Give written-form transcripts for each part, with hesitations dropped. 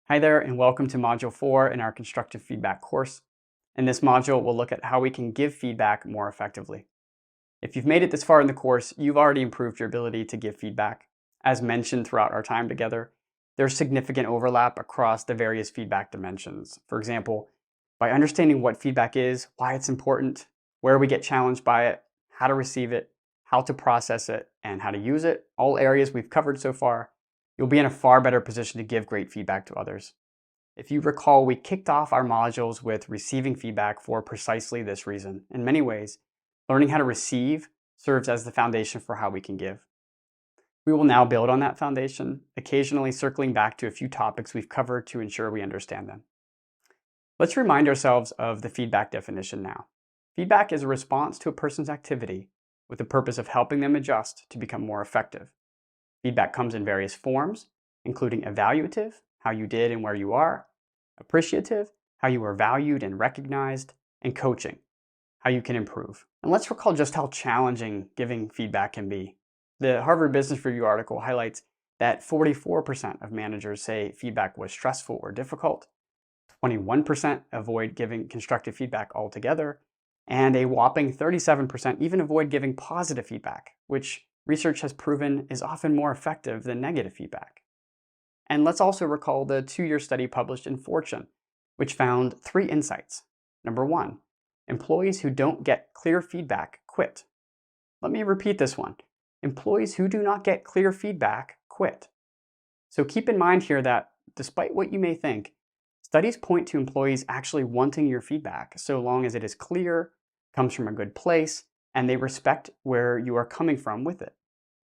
Hi there, and welcome to Module 4 in our Constructive Feedback course. In this module, we'll look at how we can give feedback more effectively. If you've made it this far in the course, you've already improved your ability to give feedback. As mentioned throughout our time together, there's significant overlap across the various feedback dimensions. For example, by understanding what feedback is, why it's important, where we get challenged by it, how to receive it, how to process it, and how to use it, all areas we've covered so far, you'll be in a far better position to give great feedback to others. If you recall, we kicked off our modules with receiving feedback for precisely this reason. In many ways, learning how to receive serves as the foundation for how we can give. We will now build on that foundation, occasionally circling back to a few topics we've covered to ensure we understand them. Let's remind ourselves of the feedback definition now. Feedback is a response to a person's activity with the purpose of helping them adjust to become more effective. Feedback comes in various forms, including evaluative, how you did and where you are, appreciative, how you are valued and recognized, and coaching, how you can improve. And let's recall just how challenging giving feedback can be. The Harvard Business Review article highlights that 44% of managers say feedback was stressful or difficult, 21% avoid giving constructive feedback altogether, and a whopping 37% even avoid giving positive feedback, which research has proven is often more effective than negative feedback. And let's also recall the 2-year study published in Fortune, which found 3 insights. Number 1, employees who don't get clear feedback quit. Let me repeat this one. Employees who do not get clear feedback quit. So keep in mind here that despite what you may think, studies point to employees actually wanting your feedback so long as it is clear, comes from a good place, and they respect where you are coming from with it.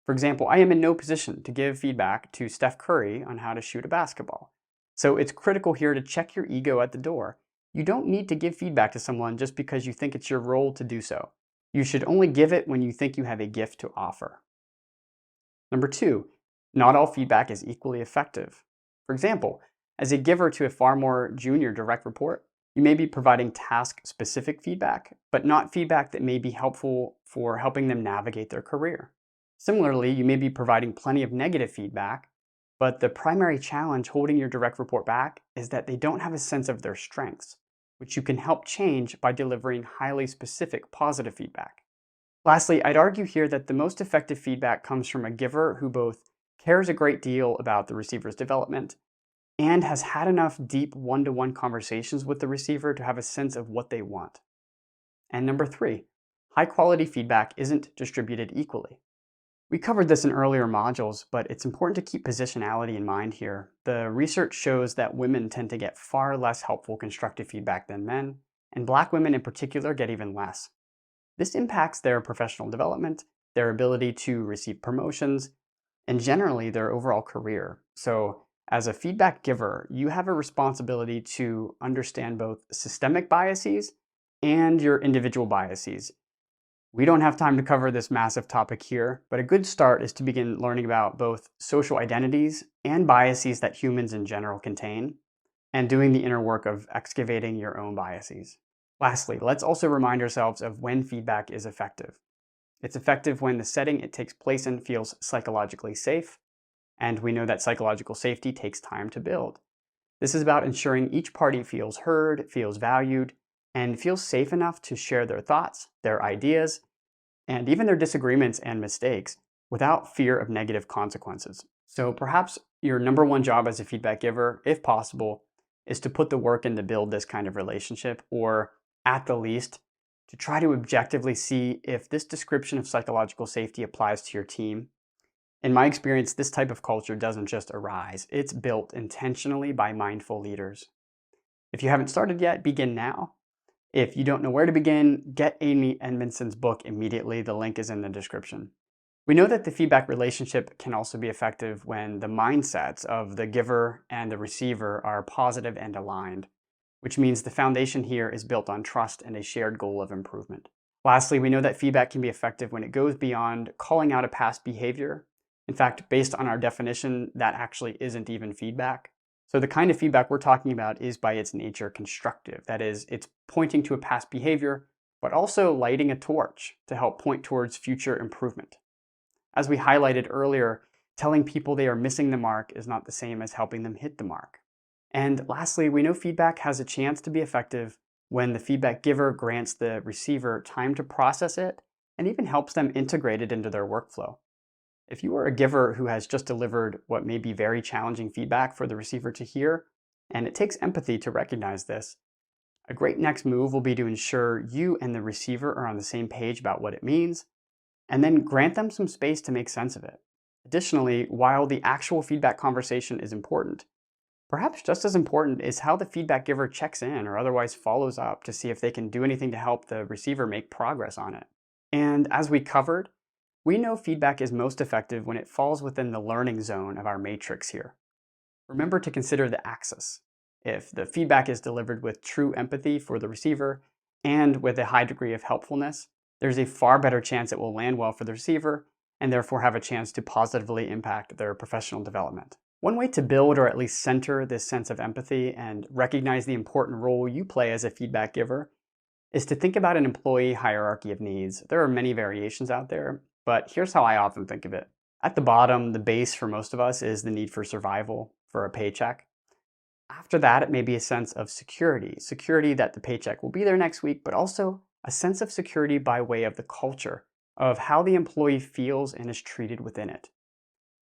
For example, I am in no position to give feedback to Steph Curry on how to shoot a basketball. So it's critical here to check your ego at the door. You don't need to give feedback to someone just because you think it's your role to do so. You should only give it when you think you have a gift to offer. Number 2, not all feedback is equally effective. For example, as a giver to a far more junior direct report, you may be providing task-specific feedback, but not feedback that may be helpful for helping them navigate their career. Similarly, you may be providing plenty of negative feedback, but the primary challenge holding your direct report back is that they don't have a sense of their strengths, which you can help change by delivering highly specific positive feedback. Lastly, I'd argue here that the most effective feedback comes from a giver who both cares a great deal about the receiver's development and has had enough deep one-to-one conversations with the receiver to have a sense of what they want. And number 3, high-quality feedback isn't distributed equally. We covered this in earlier modules, but it's important to keep positionality in mind here. The research shows that women tend to get far less helpful constructive feedback than men, and Black women in particular get even less. This impacts their professional development, their ability to receive promotions, and generally their overall career. So, as a feedback giver, you have a responsibility to understand both systemic biases and your individual biases. We don't have time to cover this massive topic here, but a good start is to begin learning about both social identities and biases that humans in general contain, and doing the inner work of excavating your own biases. Lastly, let's also remind ourselves of when feedback is effective. It's effective when the setting it takes place in feels psychologically safe, and we know that psychological safety takes time to build. This is about ensuring each party feels heard, feels valued, and feels safe enough to share their thoughts, their ideas, and even their disagreements and mistakes without fear of negative consequences. So perhaps your number one job as a feedback giver, if possible, is to put the work in to build this kind of relationship, or at the least, to try to objectively see if this description of psychological safety applies to your team. In my experience, this type of culture doesn't just arise, it's built intentionally by mindful leaders. If you haven't started yet, begin now. If you don't know where to begin, get Amy Edmondson's book immediately. The link is in the description. We know that the feedback relationship can also be effective when the mindsets of the giver and the receiver are positive and aligned, which means the foundation here is built on trust and a shared goal of improvement. Lastly, we know that feedback can be effective when it goes beyond calling out a past behavior. In fact, based on our definition, that actually isn't even feedback. So the kind of feedback we're talking about is by its nature constructive. That is, it's pointing to a past behavior, but also lighting a torch to help point towards future improvement. As we highlighted earlier, telling people they are missing the mark is not the same as helping them hit the mark. And lastly, we know feedback has a chance to be effective when the feedback giver grants the receiver time to process it and even helps them integrate it into their workflow. If you are a giver who has just delivered what may be very challenging feedback for the receiver to hear, and it takes empathy to recognize this, a great next move will be to ensure you and the receiver are on the same page about what it means, and then grant them some space to make sense of it. Additionally, while the actual feedback conversation is important, perhaps just as important is how the feedback giver checks in or otherwise follows up to see if they can do anything to help the receiver make progress on it. And as we covered, we know feedback is most effective when it falls within the learning zone of our matrix here. Remember to consider the axis. If the feedback is delivered with true empathy for the receiver and with a high degree of helpfulness, there's a far better chance it will land well for the receiver and therefore have a chance to positively impact their professional development. One way to build or at least center this sense of empathy and recognize the important role you play as a feedback giver is to think about an employee hierarchy of needs. There are many variations out there, but here's how I often think of it. At the bottom, the base for most of us is the need for survival, for a paycheck. After that, it may be a sense of security that the paycheck will be there next week, but also a sense of security by way of the culture, of how the employee feels and is treated within it.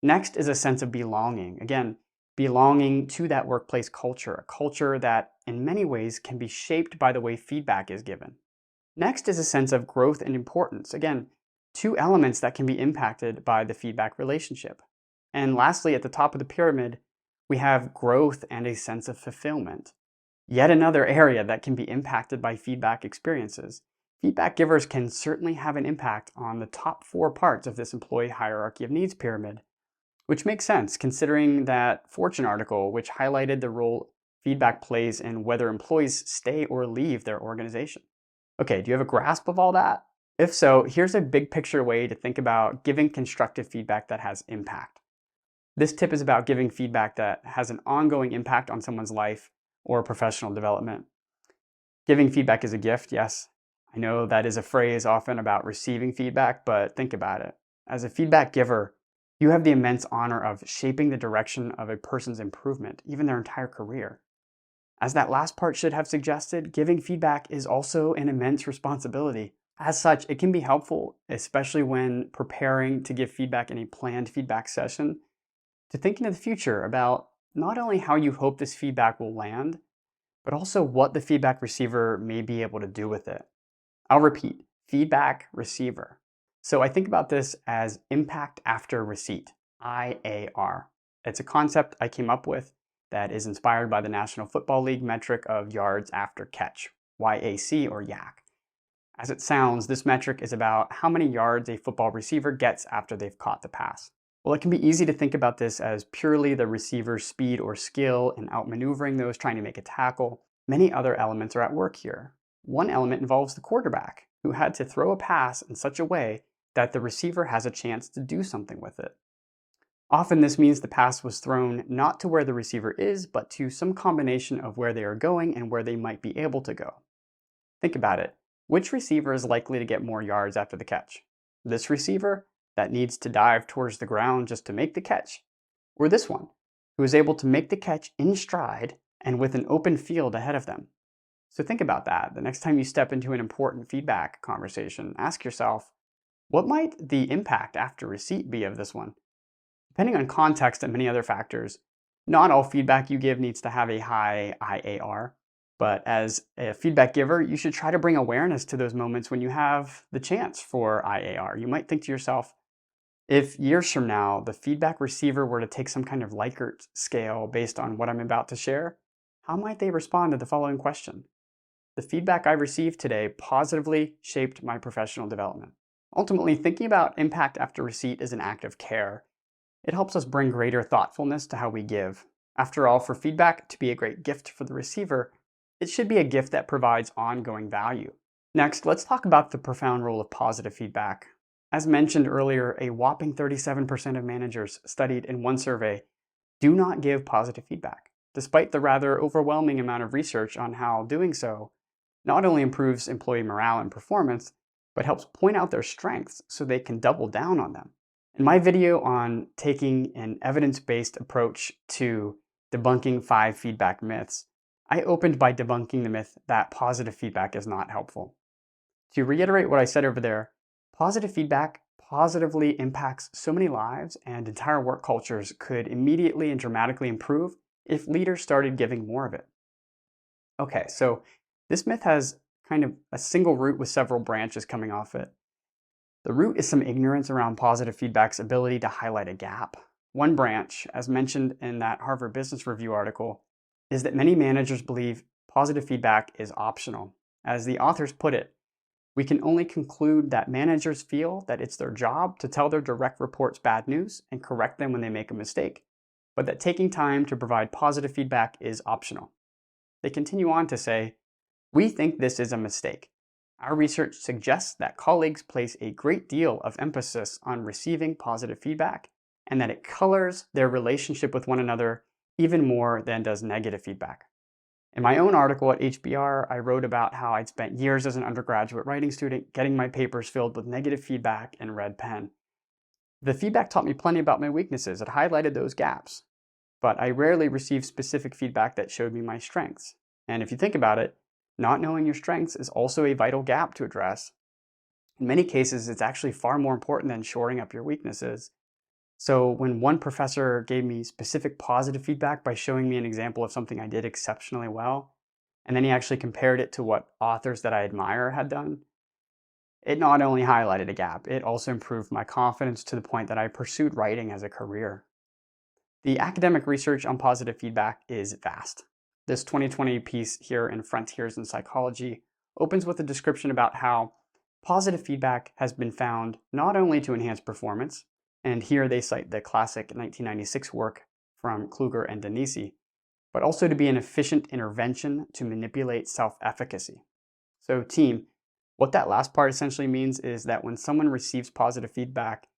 Next is a sense of belonging. Again, belonging to that workplace culture, a culture that in many ways can be shaped by the way feedback is given. Next is a sense of growth and importance. Again, two elements that can be impacted by the feedback relationship. And lastly, at the top of the pyramid, we have growth and a sense of fulfillment. Yet another area that can be impacted by feedback experiences. Feedback givers can certainly have an impact on the top 4 parts of this employee hierarchy of needs pyramid, which makes sense considering that Fortune article which highlighted the role feedback plays in whether employees stay or leave their organization. Okay, do you have a grasp of all that? If so, here's a big picture way to think about giving constructive feedback that has impact. This tip is about giving feedback that has an ongoing impact on someone's life or professional development. Giving feedback is a gift, yes. I know that is a phrase often about receiving feedback, but think about it. As a feedback giver, you have the immense honor of shaping the direction of a person's improvement, even their entire career. As that last part should have suggested, giving feedback is also an immense responsibility. As such, it can be helpful, especially when preparing to give feedback in a planned feedback session, to think into the future about not only how you hope this feedback will land, but also what the feedback receiver may be able to do with it. I'll repeat, feedback receiver. So I think about this as impact after receipt, IAR. It's a concept I came up with that is inspired by the National Football League metric of yards after catch, YAC or YAC. As it sounds, this metric is about how many yards a football receiver gets after they've caught the pass. Well, it can be easy to think about this as purely the receiver's speed or skill in outmaneuvering those trying to make a tackle. Many other elements are at work here. One element involves the quarterback, who had to throw a pass in such a way that the receiver has a chance to do something with it. Often this means the pass was thrown not to where the receiver is, but to some combination of where they are going and where they might be able to go. Think about it. Which receiver is likely to get more yards after the catch? This receiver that needs to dive towards the ground just to make the catch? Or this one, who is able to make the catch in stride and with an open field ahead of them? So think about that. The next time you step into an important feedback conversation, ask yourself, what might the impact after receipt be of this one? Depending on context and many other factors, not all feedback you give needs to have a high IAR, but as a feedback giver, you should try to bring awareness to those moments when you have the chance for IAR. You might think to yourself, if years from now, the feedback receiver were to take some kind of Likert scale based on what I'm about to share, how might they respond to the following question? The feedback I received today positively shaped my professional development. Ultimately, thinking about impact after receipt is an act of care. It helps us bring greater thoughtfulness to how we give. After all, for feedback to be a great gift for the receiver, it should be a gift that provides ongoing value. Next, let's talk about the profound role of positive feedback. As mentioned earlier, a whopping 37% of managers studied in one survey do not give positive feedback, despite the rather overwhelming amount of research on how doing so not only improves employee morale and performance, but helps point out their strengths so they can double down on them. In my video on taking an evidence-based approach to Debunking 5 Feedback Myths, I opened by debunking the myth that positive feedback is not helpful. To reiterate what I said over there, positive feedback positively impacts so many lives, and entire work cultures could immediately and dramatically improve if leaders started giving more of it. Okay, so this myth has kind of a single root with several branches coming off it. The root is some ignorance around positive feedback's ability to highlight a gap. One branch, as mentioned in that Harvard Business Review article, is that many managers believe positive feedback is optional. As the authors put it, we can only conclude that managers feel that it's their job to tell their direct reports bad news and correct them when they make a mistake, but that taking time to provide positive feedback is optional. They continue on to say, "We think this is a mistake. Our research suggests that colleagues place a great deal of emphasis on receiving positive feedback and that it colors their relationship with one another even more than does negative feedback." In my own article at HBR, I wrote about how I'd spent years as an undergraduate writing student getting my papers filled with negative feedback and red pen. The feedback taught me plenty about my weaknesses. It highlighted those gaps, but I rarely received specific feedback that showed me my strengths. And if you think about it, not knowing your strengths is also a vital gap to address. In many cases, it's actually far more important than shoring up your weaknesses. So when one professor gave me specific positive feedback by showing me an example of something I did exceptionally well, and then he actually compared it to what authors that I admire had done, it not only highlighted a gap, it also improved my confidence to the point that I pursued writing as a career. The academic research on positive feedback is vast. This 2020 piece here in Frontiers in Psychology opens with a description about how positive feedback has been found not only to enhance performance, and here they cite the classic 1996 work from Kluger and Denisi, but also to be an efficient intervention to manipulate self-efficacy. So team, what that last part essentially means is that when someone receives positive feedback,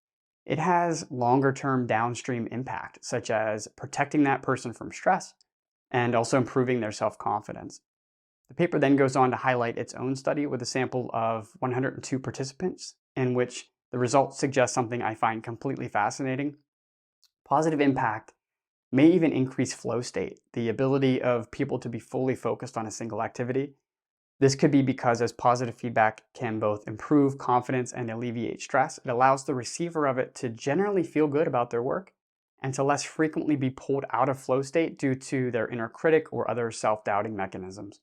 it has longer-term downstream impact, such as protecting that person from stress and also improving their self-confidence. The paper then goes on to highlight its own study with a sample of 102 participants, in which the results suggest something I find completely fascinating. Positive impact may even increase flow state, the ability of people to be fully focused on a single activity. This could be because as positive feedback can both improve confidence and alleviate stress, it allows the receiver of it to generally feel good about their work and to less frequently be pulled out of flow state due to their inner critic or other self-doubting mechanisms.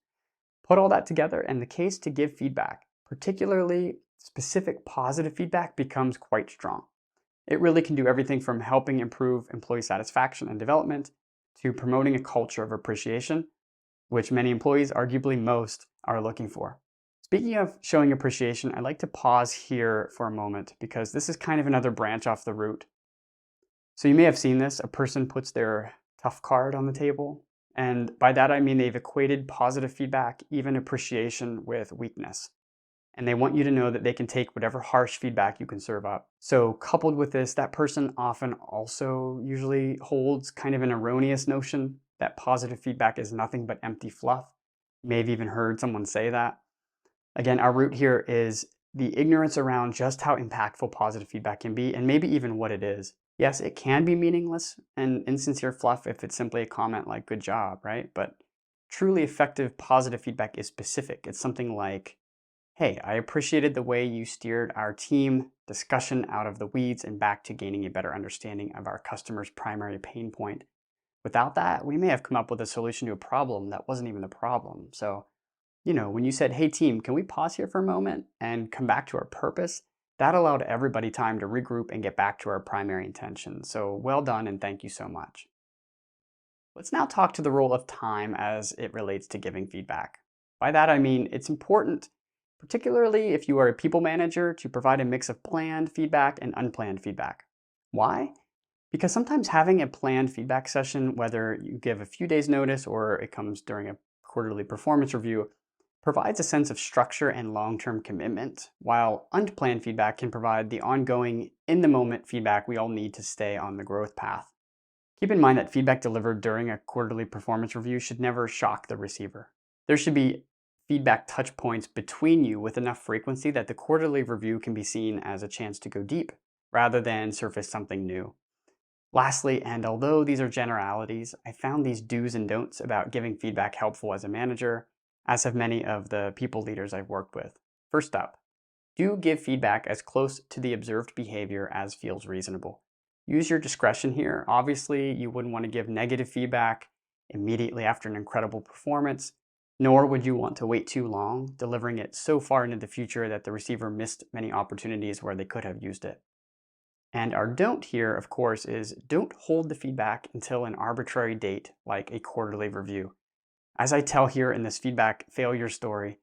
Put all that together and the case to give feedback, particularly specific positive feedback, becomes quite strong. It really can do everything from helping improve employee satisfaction and development to promoting a culture of appreciation, which many employees, arguably most, are looking for. Speaking of showing appreciation, I'd like to pause here for a moment because this is kind of another branch off the root. So you may have seen this, a person puts their tough card on the table, and by that I mean they've equated positive feedback, even appreciation, with weakness. And they want you to know that they can take whatever harsh feedback you can serve up. So coupled with this, that person often also usually holds kind of an erroneous notion that positive feedback is nothing but empty fluff. You may have even heard someone say that. Again, our root here is the ignorance around just how impactful positive feedback can be and maybe even what it is. Yes, it can be meaningless and insincere fluff if it's simply a comment like "good job," right? But truly effective positive feedback is specific. It's something like, "Hey, I appreciated the way you steered our team discussion out of the weeds and back to gaining a better understanding of our customer's primary pain point. Without that, we may have come up with a solution to a problem that wasn't even the problem." So, when you said, "Hey team, can we pause here for a moment and come back to our purpose?" That allowed everybody time to regroup and get back to our primary intention. So well done and thank you so much. Let's now talk to the role of time as it relates to giving feedback. By that I mean it's important, particularly if you are a people manager, to provide a mix of planned feedback and unplanned feedback. Why? Because sometimes having a planned feedback session, whether you give a few days notice or it comes during a quarterly performance review, provides a sense of structure and long-term commitment, while unplanned feedback can provide the ongoing, in-the-moment feedback we all need to stay on the growth path. Keep in mind that feedback delivered during a quarterly performance review should never shock the receiver. There should be feedback touch points between you with enough frequency that the quarterly review can be seen as a chance to go deep, rather than surface something new. Lastly, and although these are generalities, I found these do's and don'ts about giving feedback helpful as a manager, as have many of the people leaders I've worked with. First up, do give feedback as close to the observed behavior as feels reasonable. Use your discretion here. Obviously, you wouldn't want to give negative feedback immediately after an incredible performance, nor would you want to wait too long, delivering it so far into the future that the receiver missed many opportunities where they could have used it. And our don't here, of course, is don't hold the feedback until an arbitrary date like a quarterly review. As I tell here in this feedback failure story,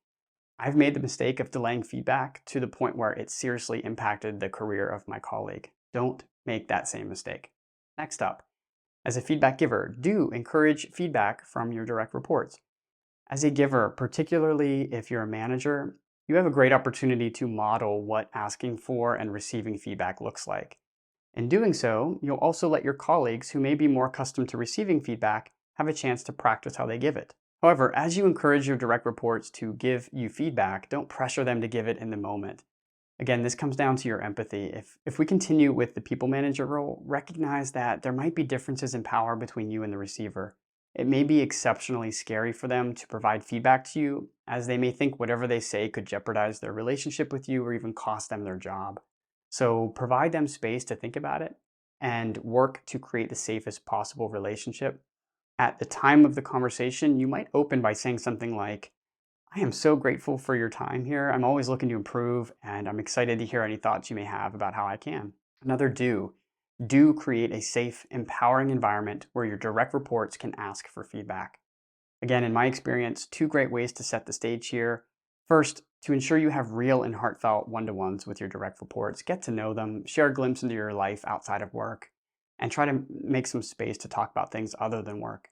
I've made the mistake of delaying feedback to the point where it seriously impacted the career of my colleague. Don't make that same mistake. Next up, as a feedback giver, do encourage feedback from your direct reports. As a giver, particularly if you're a manager, you have a great opportunity to model what asking for and receiving feedback looks like. In doing so, you'll also let your colleagues who may be more accustomed to receiving feedback have a chance to practice how they give it. However, as you encourage your direct reports to give you feedback, don't pressure them to give it in the moment. Again, this comes down to your empathy. If we continue with the people manager role, recognize that there might be differences in power between you and the receiver. It may be exceptionally scary for them to provide feedback to you, as they may think whatever they say could jeopardize their relationship with you or even cost them their job. So provide them space to think about it and work to create the safest possible relationship. At the time of the conversation, you might open by saying something like, I am so grateful for your time here. I'm always looking to improve, and I'm excited to hear any thoughts you may have about how I can. Another do create a safe, empowering environment where your direct reports can ask for feedback. Again, in my experience, two great ways to set the stage here. First, to ensure you have real and heartfelt one-to-ones with your direct reports, get to know them, share a glimpse into your life outside of work, and try to make some space to talk about things other than work.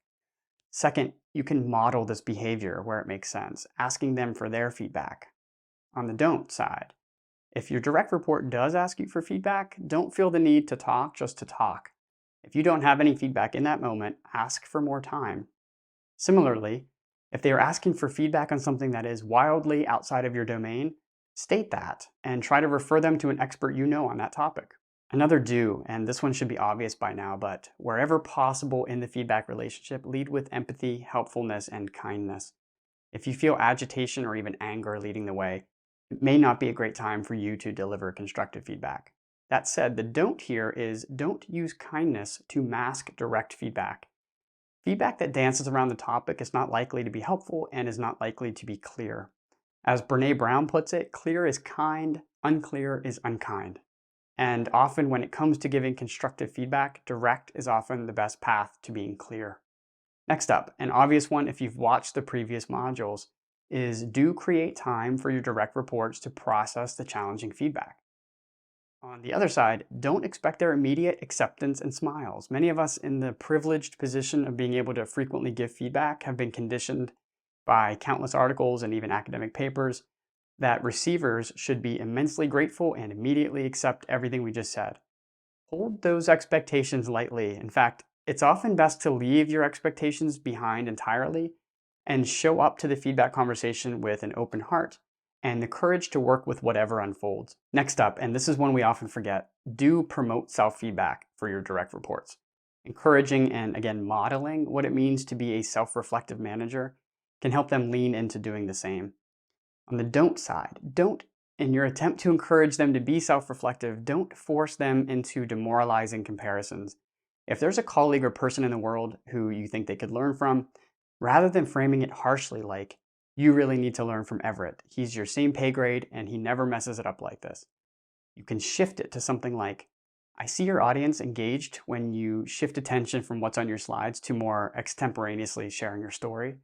Second, you can model this behavior where it makes sense, asking them for their feedback. On the don't side, if your direct report does ask you for feedback, don't feel the need to talk just to talk. If you don't have any feedback in that moment, ask for more time. Similarly, if they are asking for feedback on something that is wildly outside of your domain, state that and try to refer them to an expert you know on that topic. Another do, and this one should be obvious by now, but wherever possible in the feedback relationship, lead with empathy, helpfulness, and kindness. If you feel agitation or even anger leading the way, it may not be a great time for you to deliver constructive feedback. That said, the don't here is don't use kindness to mask direct feedback. Feedback that dances around the topic is not likely to be helpful and is not likely to be clear. As Brene Brown puts it, clear is kind, unclear is unkind. And often when it comes to giving constructive feedback, direct is often the best path to being clear. Next up, an obvious one if you've watched the previous modules, is do create time for your direct reports to process the challenging feedback. On the other side, don't expect their immediate acceptance and smiles. Many of us in the privileged position of being able to frequently give feedback have been conditioned by countless articles and even academic papers that receivers should be immensely grateful and immediately accept everything we just said. Hold those expectations lightly. In fact, it's often best to leave your expectations behind entirely and show up to the feedback conversation with an open heart and the courage to work with whatever unfolds. Next up, and this is one we often forget, do promote self-feedback for your direct reports. Encouraging and, again, modeling what it means to be a self-reflective manager can help them lean into doing the same. On the don't side, in your attempt to encourage them to be self-reflective, don't force them into demoralizing comparisons. If there's a colleague or person in the world who you think they could learn from, rather than framing it harshly like, you really need to learn from Everett. He's your same pay grade and he never messes it up like this. You can shift it to something like, I see your audience engaged when you shift attention from what's on your slides to more extemporaneously sharing your story.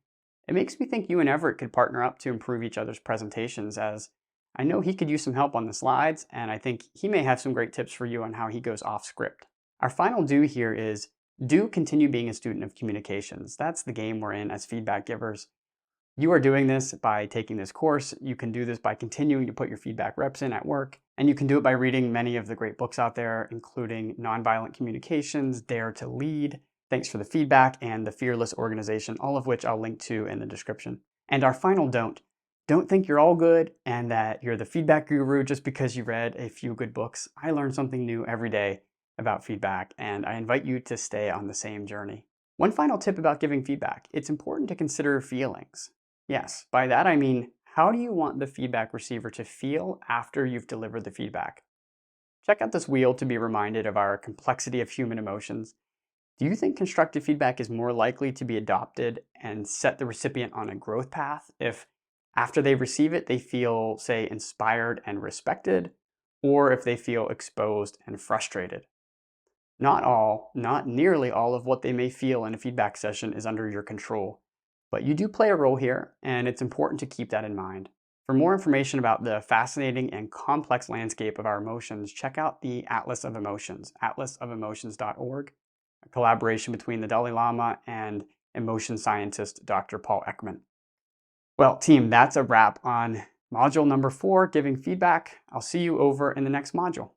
It makes me think you and Everett could partner up to improve each other's presentations, as I know he could use some help on the slides, and I think he may have some great tips for you on how he goes off script. Our final do here is do continue being a student of communications. That's the game we're in as feedback givers. You are doing this by taking this course. You can do this by continuing to put your feedback reps in at work, and you can do it by reading many of the great books out there, including Nonviolent Communications, Dare to Lead, Thanks for the Feedback, and The Fearless Organization, all of which I'll link to in the description. And our final don't think you're all good and that you're the feedback guru just because you read a few good books. I learn something new every day, about feedback, and I invite you to stay on the same journey. One final tip about giving feedback: it's important to consider feelings. Yes, by that I mean, how do you want the feedback receiver to feel after you've delivered the feedback? Check out this wheel to be reminded of our complexity of human emotions. Do you think constructive feedback is more likely to be adopted and set the recipient on a growth path if after they receive it, they feel, say, inspired and respected, or if they feel exposed and frustrated? Not nearly all of what they may feel in a feedback session is under your control, but you do play a role here, and it's important to keep that in mind. For more information about the fascinating and complex landscape of our emotions, check out the Atlas of Emotions, atlasofemotions.org, a collaboration between the Dalai Lama and emotion scientist Dr. Paul Ekman. Well, team, that's a wrap on module number 4, giving feedback. I'll see you over in the next module.